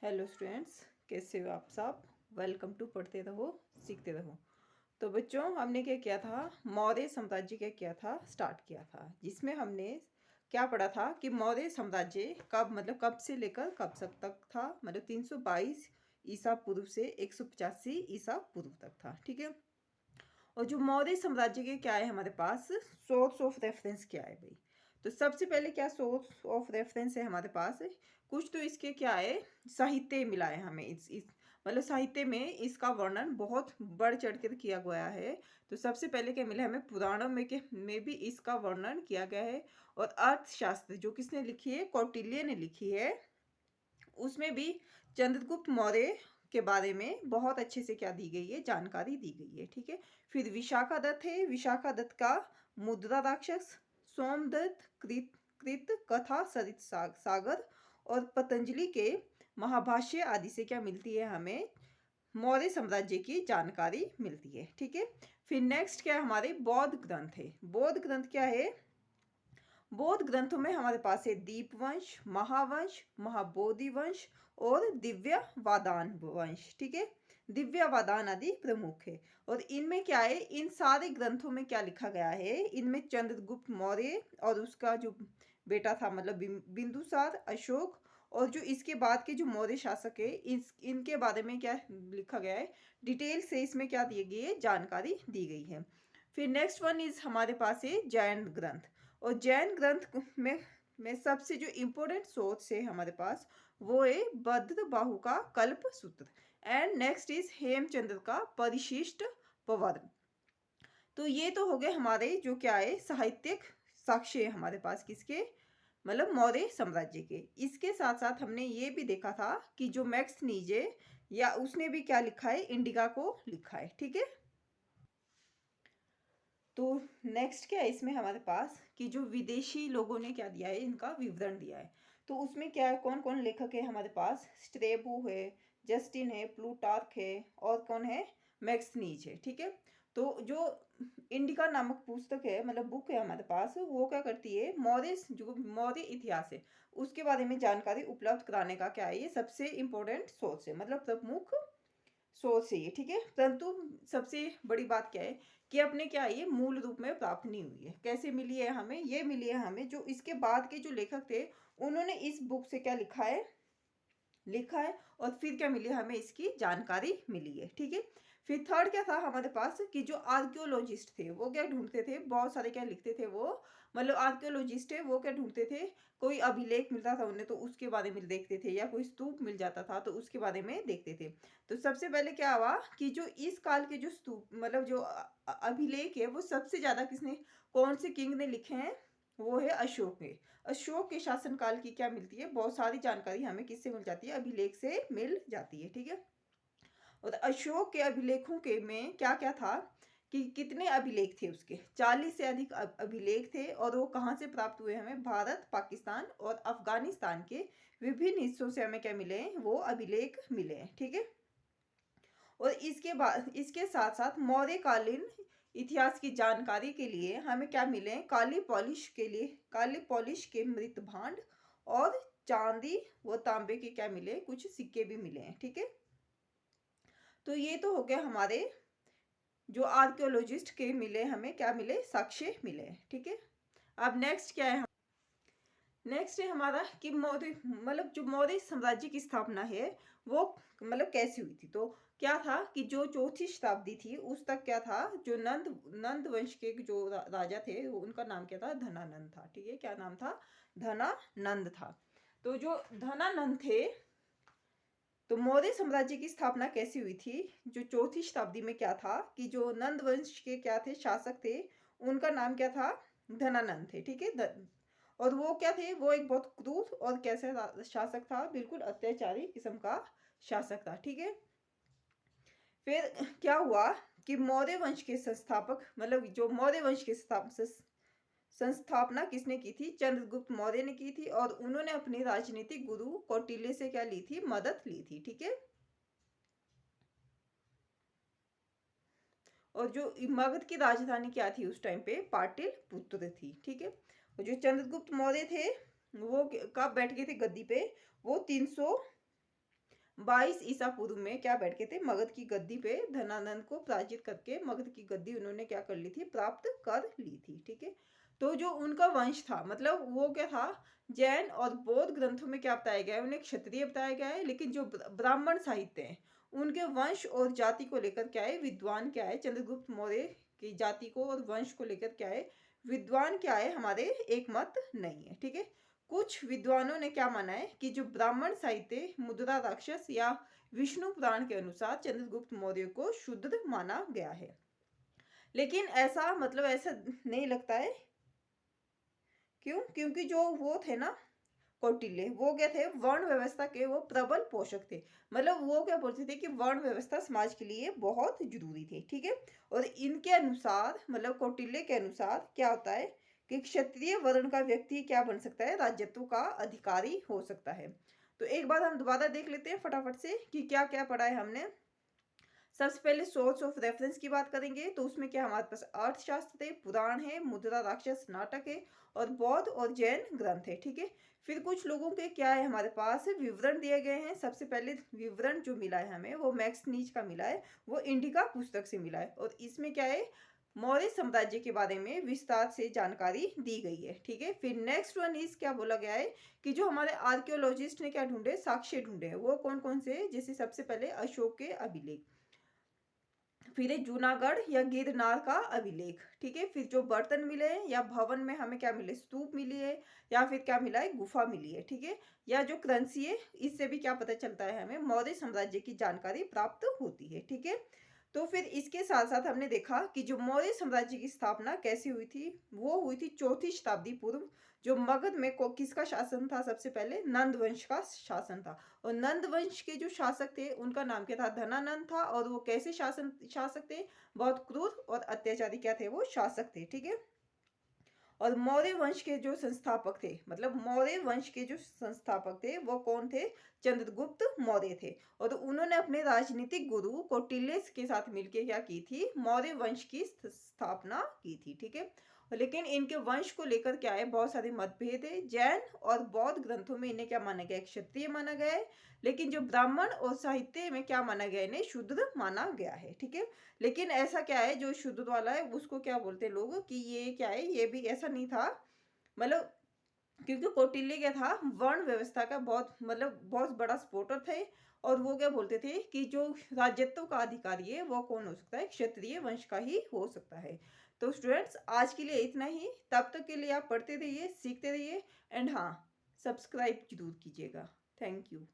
Hello students, कैसे हो आप सब। वेलकम टू पढ़ते रहो सीखते रहो। तो बच्चों, हमने क्या किया था, मौर्य साम्राज्य क्या किया था, स्टार्ट किया था, जिसमें हमने क्या पढ़ा था कि मौर्य साम्राज्य कब से लेकर कब तक था, मतलब 322 ईसा पूर्व से 185 ईसा पूर्व तक था। ठीक है। और जो मौर्य साम्राज्य के क्या है हमारे पास, सोर्स ऑफ रेफरेंस क्या है भाई। तो सबसे पहले क्या सोर्स ऑफ रेफरेंस है हमारे पास, कुछ तो इसके क्या है, साहित्य मिला है हमें। इस मतलब साहित्य में इसका वर्णन बहुत बढ़ चढ़ कर किया गया है। तो सबसे पहले क्या मिला हमें, पुराणों में भी इसका वर्णन किया गया है। और अर्थशास्त्र जो किसने लिखी है, कौटिल्य ने लिखी है, उसमें भी चंद्रगुप्त मौर्य के बारे में बहुत अच्छे से क्या दी गई है, जानकारी दी गई है। ठीक है। फिर विशाखा दत्त है, विशाखा दत्त का मुद्रा राक्षस, सोमदत्त कृत कृत कथा सरित सागर और पतंजलि के महाभाष्य आदि से क्या मिलती है हमें, मौर्य साम्राज्य की जानकारी मिलती है। ठीक है। फिर नेक्स्ट क्या है, हमारे बौद्ध ग्रंथ है। बौद्ध ग्रंथ क्या है, बौद्ध ग्रंथों में हमारे पास है दीपवंश, महावंश, महाबोधि वंश और दिव्य वादान वंश। ठीक है। दिव्य वादान आदि प्रमुख है। और इनमें क्या है, इन सारे ग्रंथों में क्या लिखा गया है, इनमें चंद्रगुप्त मौर्य और उसका जो बेटा था, मतलब बिंदुसार, अशोक, और जो इसके बाद के जो मौर्य शासक है, इनके बारे में क्या लिखा गया है, डिटेल से इसमें क्या दी गई है, जानकारी दी गई है। फिर नेक्स्ट वन इज हमारे पास है जैन ग्रंथ। और जैन ग्रंथ में सबसे जो इम्पोर्टेंट सोर्स है हमारे पास, वो है भद्र बाहु का कल्प सूत्र। एंड नेक्स्ट इज हेमचंद्र का परिशिष्ट पवर्न। तो ये तो हो गए हमारे जो क्या है, साहित्यिक साक्ष्य है हमारे पास किसके, मतलब मौर्य साम्राज्य के। इसके साथ साथ हमने ये भी देखा था कि जो मैक्स नीजे या उसने भी क्या लिखा है, इंडिका को लिखा है। ठीक है। तो नेक्स्ट क्या है इसमें हमारे पास कि जो विदेशी लोगों ने क्या दिया है, इनका विवरण दिया है। तो उसमें क्या है, कौन कौन लेखक है हमारे पास, स्ट्रेबो है, जस्टिन है, प्लूटार्क है, और कौन है, मैक्सनीज है। ठीक है। तो जो इंडिका नामक पुस्तक है, मतलब बुक है हमारे पास, वो क्या करती है, जो मौर्य इतिहास है उसके बारे में जानकारी उपलब्ध कराने का क्या है, ये सबसे इम्पोर्टेंट सोर्स है, मतलब प्रमुख सोच है ये। ठीक है। परंतु सबसे बड़ी बात क्या है कि अपने क्या है, ये मूल रूप में प्राप्त नहीं हुई है। कैसे मिली है हमें, ये मिली है हमें जो इसके बाद के जो लेखक थे, उन्होंने इस बुक से क्या लिखा है और फिर क्या मिली है, हमें इसकी जानकारी मिली है। ठीक है। फिर थर्ड क्या था हमारे पास कि जो आर्कियोलॉजिस्ट थे वो क्या ढूंढते थे, बहुत सारे क्या लिखते थे वो, मतलब आर्कियोलॉजिस्ट है वो क्या ढूंढते थे, कोई अभिलेख मिलता था उन्हें तो उसके बारे में देखते थे, या कोई स्तूप मिल जाता था तो उसके बारे में देखते थे। तो सबसे पहले क्या हुआ कि जो इस काल के जो स्तूप, मतलब जो अभिलेख है, वो सबसे ज्यादा किसने, कौन से किंग ने लिखे हैं, वो है अशोक ने। अशोक के शासनकाल की क्या मिलती है, बहुत सारी जानकारी हमें किससे मिल जाती है, अभिलेख से मिल जाती है। ठीक है। और अशोक के अभिलेखों के में क्या क्या था कि कितने अभिलेख थे उसके, 40 से अधिक अभिलेख थे। और वो कहाँ से प्राप्त हुए हमें, भारत, पाकिस्तान और अफगानिस्तान के विभिन्न हिस्सों से हमें क्या मिले हैं, वो अभिलेख मिले हैं। ठीक है। और इसके बाद इसके साथ साथ मौर्यकालीन इतिहास की जानकारी के लिए हमें क्या मिले हैं, काली पॉलिश के मृत भांड और चांदी व तांबे के क्या मिले, कुछ सिक्के भी मिले हैं। ठीक है। तो ये तो हो गया हमारे जो आर्कियोलॉजिस्ट के मिले, हमें क्या मिले, साक्ष्य मिले। ठीक है। अब नेक्स्ट क्या है, नेक्स्ट है हमारा कि मौर्य, मतलब जो मौर्य साम्राज्य की स्थापना है वो मतलब कैसे हुई थी। तो क्या था कि जो चौथी शताब्दी थी उस तक क्या था, जो नंद वंश के जो राजा थे, उनका नाम क्या था, धनानंद था। ठीक है। क्या नाम था, धनानंद था। तो जो धनानंद थे, तो मौर्य साम्राज्य की स्थापना कैसे हुई थी, जो चौथी शताब्दी में क्या था कि जो नंद वंश के क्या थे, शासक थे, उनका नाम क्या था, धनानंद थे। ठीक है। और वो क्या थे, वो एक बहुत क्रूर और कैसा शासक था, बिल्कुल अत्याचारी किस्म का शासक था। ठीक है। फिर क्या हुआ कि मौर्य वंश के संस्थापक, मतलब जो मौर्य वंश के संस्थापना किसने की थी, चंद्रगुप्त मौर्य ने की थी। और उन्होंने अपने राजनीतिक गुरु कौटिल्य से क्या ली थी, मदद ली थी। ठीक है। और जो मगध की राजधानी क्या थी उस टाइम पे, पाटलिपुत्र थी। ठीक है। और जो चंद्रगुप्त मौर्य थे वो कब बैठ गए थे गद्दी पे, वो 22 ईसा पूर्व में क्या बैठ के थे, मगध की गद्दी पे धनानंद को पराजित करके मगध की गद्दी उन्होंने क्या कर ली थी, प्राप्त कर ली थी। ठीक है, तो जो उनका वंश था, मतलब वो क्या था, जैन और बौद्ध ग्रंथों में क्या बताया गया है, उन्हें क्षत्रिय बताया गया है, लेकिन जो ब्राह्मण साहित्य है उनके वंश और जाति को लेकर क्या है, विद्वान क्या है, चंद्रगुप्त मौर्य की जाति को और वंश को लेकर क्या है, विद्वान क्या है, हमारे एक मत नहीं है। ठीक है, कुछ विद्वानों ने क्या माना है कि जो ब्राह्मण साहित्य मुद्रा राक्षस या विष्णु पुराण के अनुसार चंद्रगुप्त मौर्य को शुद्ध माना गया है, लेकिन ऐसा मतलब ऐसा नहीं लगता है। क्यों? क्योंकि जो वो थे ना कौटिल्य, वो क्या थे, वर्ण व्यवस्था के वो प्रबल पोषक थे। मतलब वो क्या बोलते थे कि वर्ण व्यवस्था समाज के लिए बहुत जरूरी थी। ठीक है, और इनके अनुसार मतलब कौटिल्य के अनुसार क्या होता है कि क्षत्रिय वर्ण का व्यक्ति क्या बन सकता है, राज्यत्व का अधिकारी हो सकता है। तो एक बार हम दोबारा देख लेते हैं फटाफट से कि क्या क्या पढ़ा है हमने। सबसे पहले सोर्स ऑफ रेफरेंस की बात करेंगे, तो उसमें क्या हमारे पास अर्थशास्त्र है, पुराण है, मुद्रा राक्षस नाटक है, और बौद्ध और जैन ग्रंथ है। ठीक है, फिर कुछ लोगों के क्या है, हमारे पास विवरण दिए गए हैं। सबसे पहले विवरण जो मिला है हमें वो मैक्स नीच का मिला है, वो इंडिका पुस्तक से मिला है, और इसमें क्या है, मौर्य साम्राज्य के बारे में विस्तार से जानकारी दी गई है। ठीक है, फिर नेक्स्ट वन इज क्या बोला गया है कि जो हमारे आर्कियोलॉजिस्ट ने क्या ढूंढे, साक्ष्य ढूंढे हैं, वो कौन कौन से, जैसे सबसे पहले अशोक के अभिलेख, फिर है जूनागढ़ या गिरनार का अभिलेख। ठीक है, फिर जो बर्तन मिले हैं या भवन में हमें क्या मिले, स्तूप मिली है, या फिर क्या मिला है, गुफा मिली है। ठीक है, या जो क्रंची है, इससे भी क्या पता चलता है, हमें मौर्य साम्राज्य की जानकारी प्राप्त होती है। ठीक है, तो फिर इसके साथ साथ हमने देखा कि जो मौर्य साम्राज्य की स्थापना कैसे हुई थी, वो हुई थी 4वीं शताब्दी पूर्व। जो मगध में किसका शासन था, सबसे पहले नंद वंश का शासन था, और नंद वंश के जो शासक थे उनका नाम क्या था, धनानंद था, और वो कैसे शासक थे, बहुत क्रूर और अत्याचारी क्या थे, वो शासक थे। ठीक है, और मौर्य वंश के जो संस्थापक थे, मतलब मौर्य वंश के जो संस्थापक थे वो कौन थे, चंद्रगुप्त मौर्य थे, और उन्होंने अपने राजनीतिक गुरु कौटिल्य के साथ मिलकर क्या की थी, मौर्य वंश की स्थापना की थी। ठीक है, लेकिन इनके वंश को लेकर क्या है, बहुत सारे मतभेद है। जैन और बौद्ध ग्रंथों में इन्हें क्या माना गया है, क्षत्रिय माना गया है, लेकिन जो ब्राह्मण और साहित्य में क्या माना गया है, इन्हें शूद्र माना गया है। ठीक है, लेकिन ऐसा क्या है, जो शुद्ध वाला है उसको क्या बोलते हैं लोग कि ये क्या है, ये भी ऐसा नहीं था, मतलब क्योंकि कौटिल्य क्या था, वर्ण व्यवस्था का बहुत मतलब बहुत बड़ा सपोर्टर थे, और वो क्या बोलते थे कि जो राज्यत्व का अधिकारी है वो कौन हो सकता है, क्षत्रिय वंश का ही हो सकता है। तो स्टूडेंट्स आज के लिए इतना ही, तब तक के लिए आप पढ़ते रहिए, सीखते रहिए, एंड हाँ, सब्सक्राइब जरूर कीजिएगा। Thank you.